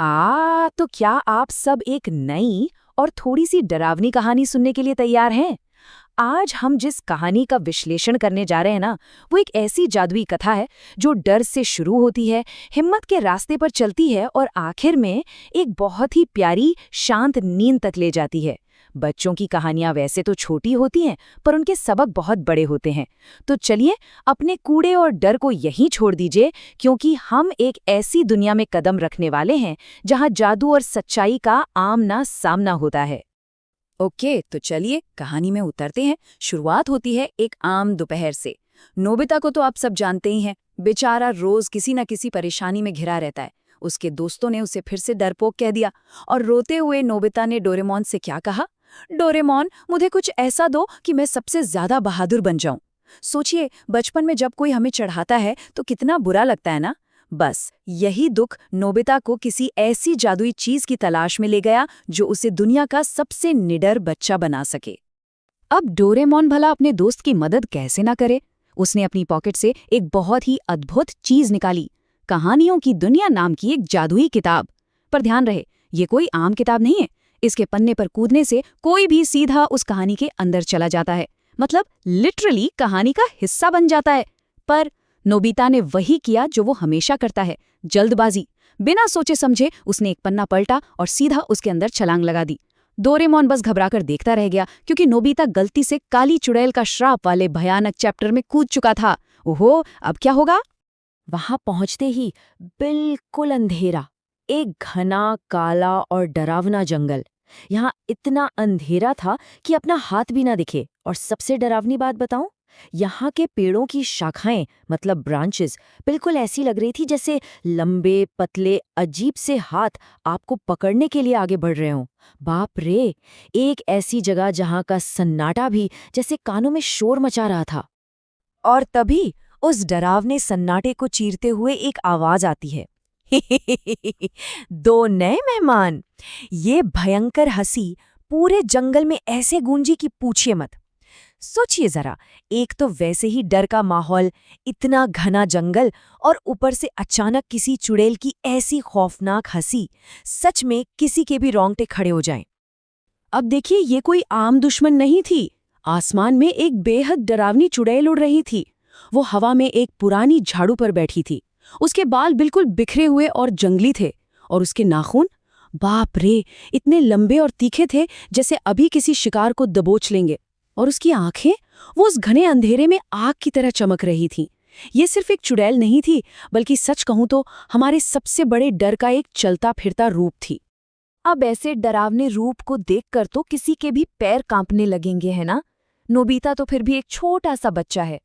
तो क्या आप सब एक नई और थोड़ी सी डरावनी कहानी सुनने के लिए तैयार हैं? आज हम जिस कहानी का विश्लेषण करने जा रहे हैं ना, वो एक ऐसी जादुई कथा है जो डर से शुरू होती है, हिम्मत के रास्ते पर चलती है और आखिर में एक बहुत ही प्यारी, शांत नींद तक ले जाती है। बच्चों की कहानियां वैसे तो छोटी होती हैं, पर उनके सबक बहुत बड़े होते हैं। तो चलिए, अपने कूड़े और डर को यहीं छोड़ दीजिए, क्योंकि हम एक ऐसी दुनिया में कदम रखने वाले हैं जहां जादू और सच्चाई का आमना सामना होता है। ओके, तो चलिए कहानी में उतरते हैं। शुरुआत होती है एक आम दोपहर से। नोबिता को तो आप सब जानते ही हैं, बेचारा रोज किसी न किसी परेशानी में घिरा रहता है। उसके दोस्तों ने उसे फिर से डरपोक कह दिया और रोते हुए नोबिता ने डोरेमोन से क्या कहा, डोरेमोन, मुझे कुछ ऐसा दो कि मैं सबसे ज्यादा बहादुर बन जाऊं। सोचिए, बचपन में जब कोई हमें चढ़ाता है तो कितना बुरा लगता है ना। बस यही दुख नोबिता को किसी ऐसी जादुई चीज की तलाश में ले गया जो उसे दुनिया का सबसे निडर बच्चा बना सके। अब डोरेमोन भला अपने दोस्त की मदद कैसे ना करे। उसने अपनी पॉकेट से एक बहुत ही अद्भुत चीज निकाली, कहानियों की दुनिया नाम की एक जादुई किताब। पर ध्यान रहे, ये कोई आम किताब नहीं है। इसके पन्ने पर कूदने से कोई भी सीधा उस कहानी के अंदर चला जाता है, मतलब लिटरली कहानी का हिस्सा बन जाता है। पर नोबिता ने वही किया जो वो हमेशा करता है, जल्दबाजी। बिना सोचे समझे उसने एक पन्ना पलटा और सीधा उसके अंदर छलांग लगा दी। डोरेमोन बस घबराकर देखता रह गया, क्योंकि नोबिता गलती से काली चुड़ैल का श्राप वाले भयानक चैप्टर में कूद चुका था। ओहो, अब क्या होगा? वहां पहुंचते ही बिल्कुल अंधेरा, एक घना, काला और डरावना जंगल। यहाँ इतना अंधेरा था कि अपना हाथ भी ना दिखे। और सबसे डरावनी बात बताऊं, यहाँ के पेड़ों की शाखाएं, मतलब ब्रांचेस, बिल्कुल ऐसी लग रही थी जैसे लंबे, पतले, अजीब से हाथ आपको पकड़ने के लिए आगे बढ़ रहे हों। बाप रे, एक ऐसी जगह जहाँ का सन्नाटा भी जैसे कानों में शोर मचा रहा था। और तभी उस डरावने सन्नाटे को चीरते हुए एक आवाज आती है। दो नए मेहमान। ये भयंकर हंसी पूरे जंगल में ऐसे गूंजी कि पूछिए मत। सोचिए जरा, एक तो वैसे ही डर का माहौल, इतना घना जंगल, और ऊपर से अचानक किसी चुड़ैल की ऐसी खौफनाक हंसी, सच में किसी के भी रोंगटे खड़े हो जाएं। अब देखिए, ये कोई आम दुश्मन नहीं थी। आसमान में एक बेहद डरावनी चुड़ैल उड़ रही थी। वो हवा में एक पुरानी झाड़ू पर बैठी थी। उसके बाल बिल्कुल बिखरे हुए और जंगली थे, और उसके नाखून, बाप रे, इतने लंबे और तीखे थे जैसे अभी किसी शिकार को दबोच लेंगे। और उसकी आंखें, वो उस घने अंधेरे में आग की तरह चमक रही थीं। ये सिर्फ एक चुड़ैल नहीं थी, बल्कि सच कहूं तो हमारे सबसे बड़े डर का एक चलता फिरता रूप थी। अब ऐसे डरावने रूप को देखकर तो किसी के भी पैर कांपने लगेंगे, है ना। नोबिता तो फिर भी एक छोटा सा बच्चा है।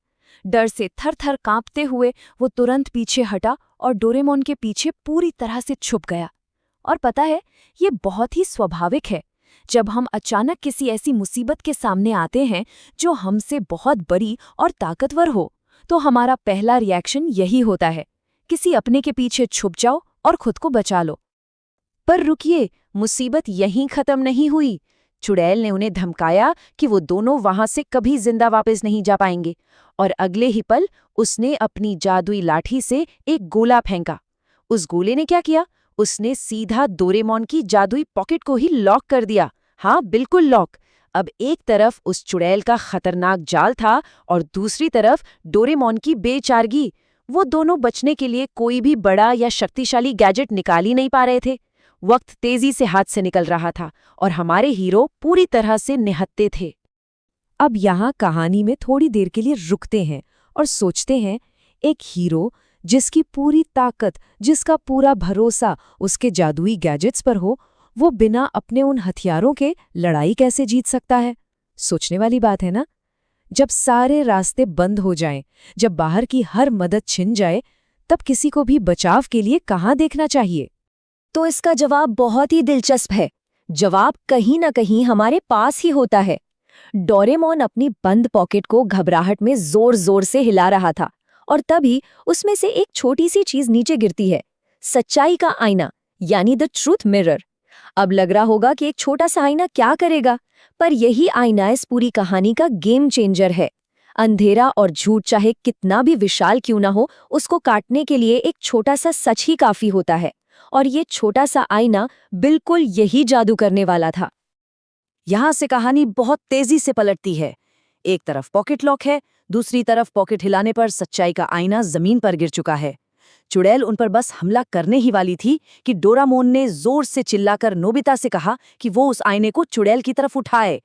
डर से थर-थर कांपते हुए वो तुरंत पीछे हटा और डोरेमोन के पीछे पूरी तरह से छुप गया। और पता है, ये बहुत ही स्वाभाविक है। जब हम अचानक किसी ऐसी मुसीबत के सामने आते हैं जो हमसे बहुत बड़ी और ताकतवर हो, तो हमारा पहला रिएक्शन यही होता है, किसी अपने के पीछे छुप जाओ और खुद को बचा लो। पर रुकिए, मुसीबत यहीं खत्म नहीं हुई। चुड़ैल ने उन्हें धमकाया कि वो दोनों वहां से कभी जिंदा वापस नहीं जा पाएंगे, और अगले ही पल उसने अपनी जादुई लाठी से एक गोला फेंका। उस गोले ने क्या किया? उसने सीधा डोरेमोन की जादुई पॉकेट को ही लॉक कर दिया। हाँ, बिल्कुल लॉक। अब एक तरफ उस चुड़ैल का खतरनाक जाल था और दूसरी तरफ डोरेमोन की बेचारगी। वो दोनों बचने के लिए कोई भी बड़ा या शक्तिशाली गैजेट निकाल ही नहीं पा रहे थे। वक्त तेजी से हाथ से निकल रहा था और हमारे हीरो पूरी तरह से निहत्थे थे। अब यहाँ कहानी में थोड़ी देर के लिए रुकते हैं और सोचते हैं, एक हीरो जिसकी पूरी ताकत, जिसका पूरा भरोसा उसके जादुई गैजेट्स पर हो, वो बिना अपने उन हथियारों के लड़ाई कैसे जीत सकता है? सोचने वाली बात है ना। जब सारे रास्ते बंद हो जाएं, जब बाहर की हर मदद छिन जाए, तब किसी को भी बचाव के लिए कहाँ देखना चाहिए? तो इसका जवाब बहुत ही दिलचस्प है। जवाब कहीं न कहीं हमारे पास ही होता है। डोरेमोन अपनी बंद पॉकेट को घबराहट में जोर जोर से हिला रहा था, और तभी उसमें से एक छोटी सी चीज नीचे गिरती है, सच्चाई का आईना, यानी द ट्रूथ मिरर। अब लग रहा होगा कि एक छोटा सा आईना क्या करेगा, पर यही आईना इस पूरी कहानी का गेम चेंजर है। अंधेरा और झूठ चाहे कितना भी विशाल क्यों ना हो, उसको काटने के लिए एक छोटा सा सच ही काफी होता है। और ये छोटा सा आईना बिल्कुल यही जादू करने वाला था। यहाँ से कहानी बहुत तेजी से पलटती है। एक तरफ पॉकेट लॉक है, दूसरी तरफ पॉकेट हिलाने पर सच्चाई का आईना जमीन पर गिर चुका है। चुड़ैल उन पर बस हमला करने ही वाली थी कि डोरामोन ने जोर से चिल्लाकर नोबिता से कहा कि वो उस आईने को चुड़ैल की तरफ उठाए।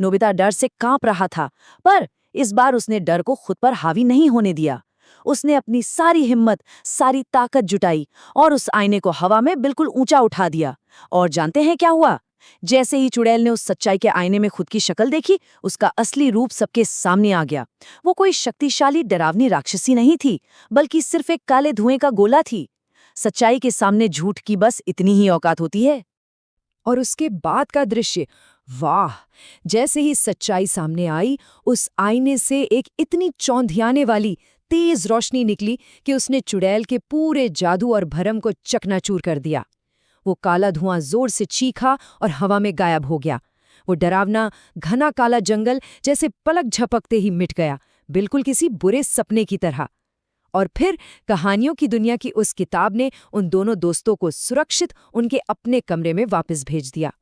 नोबिता डर से कांप रहा था, पर इस बार उसने डर को खुद पर हावी नहीं होने दिया। उसने अपनी सारी हिम्मत, सारी ताकत जुटाई और उस आईने को हवा में बिल्कुल ऊंचा उठा दिया। और जानते हैं क्या हुआ? जैसे ही चुड़ैल ने उस सच्चाई के आईने में खुद की शक्ल देखी, उसका असली रूप सबके सामने आ गया। वो कोई शक्तिशाली डरावनी राक्षसी नहीं थी, बल्कि सिर्फ एक काले धुएं का गोला थी। सच्चाई के सामने झूठ की बस इतनी ही औकात होती है। और उसके बाद का दृश्य, वाह! जैसे ही सच्चाई सामने आई, उस आईने से एक इतनी चौंधियाने वाली तेज रोशनी निकली कि उसने चुड़ैल के पूरे जादू और भरम को चकनाचूर कर दिया। वो काला धुआं जोर से चीखा और हवा में गायब हो गया। वो डरावना घना काला जंगल जैसे पलक झपकते ही मिट गया, बिल्कुल किसी बुरे सपने की तरह। और फिर कहानियों की दुनिया की उस किताब ने उन दोनों दोस्तों को सुरक्षित उनके अपने कमरे में वापस भेज दिया।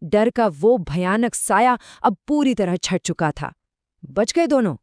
डर का वो भयानक साया अब पूरी तरह छट चुका था। बच गए दोनों।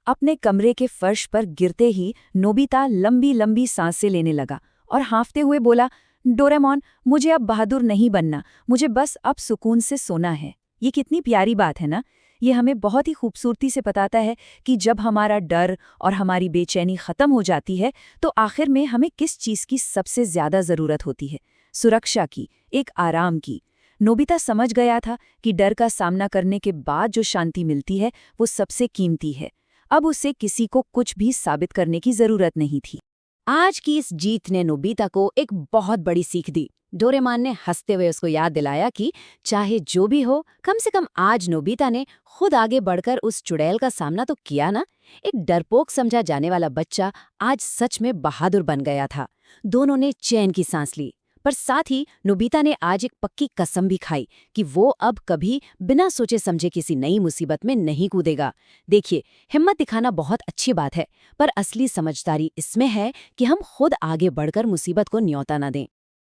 अपने कमरे के फर्श पर गिरते ही नोबिता लंबी लंबी सांसें लेने लगा और हाँफते हुए बोला, डोरेमोन, मुझे अब बहादुर नहीं बनना, मुझे बस अब सुकून से सोना है। ये कितनी प्यारी बात है ना? ये हमें बहुत ही खूबसूरती से बताता है कि जब हमारा डर और हमारी बेचैनी खत्म हो जाती है, तो आखिर में हमें किस चीज़ की सबसे ज्यादा जरूरत होती है? सुरक्षा की, एक आराम की। नोबिता समझ गया था कि डर का सामना करने के बाद जो शांति मिलती है, वो सबसे कीमती है। अब उसे किसी को कुछ भी साबित करने की जरूरत नहीं थी। आज की इस जीत ने नोबिता को एक बहुत बड़ी सीख दी। डोरेमोन ने हंसते हुए उसको याद दिलाया कि चाहे जो भी हो, कम से कम आज नोबिता ने खुद आगे बढ़कर उस चुड़ैल का सामना तो किया ना। एक डरपोक समझा जाने वाला बच्चा आज सच में बहादुर बन गया था। दोनों ने चैन की सांस ली, पर साथ ही नोबिता ने आज एक पक्की कसम भी खाई कि वो अब कभी बिना सोचे समझे किसी नई मुसीबत में नहीं कूदेगा। देखिए, हिम्मत दिखाना बहुत अच्छी बात है, पर असली समझदारी इसमें है कि हम खुद आगे बढ़कर मुसीबत को न्योता न दें।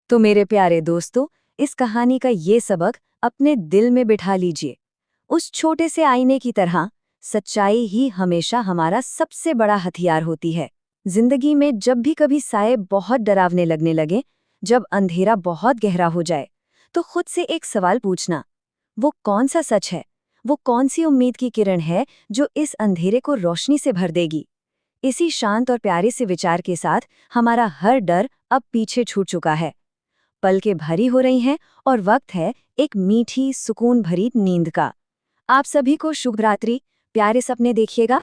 तो मेरे प्यारे दोस्तों, इस कहानी का ये सबक अपने दिल में बिठा लीजिए। उस छोटे से आईने की तरह सच्चाई ही हमेशा हमारा सबसे बड़ा हथियार होती है। जिंदगी में जब भी कभी साए बहुत डरावने लगने लगे, जब अंधेरा बहुत गहरा हो जाए, तो खुद से एक सवाल पूछना, वो कौन सा सच है? वो कौन सी उम्मीद की किरण है जो इस अंधेरे को रोशनी से भर देगी? इसी शांत और प्यारे से विचार के साथ हमारा हर डर अब पीछे छूट चुका है। पलकें भरी हो रही हैं और वक्त है एक मीठी सुकून भरी नींद का। आप सभी को शुभ रात्रि, प्यारे सपने देखिएगा।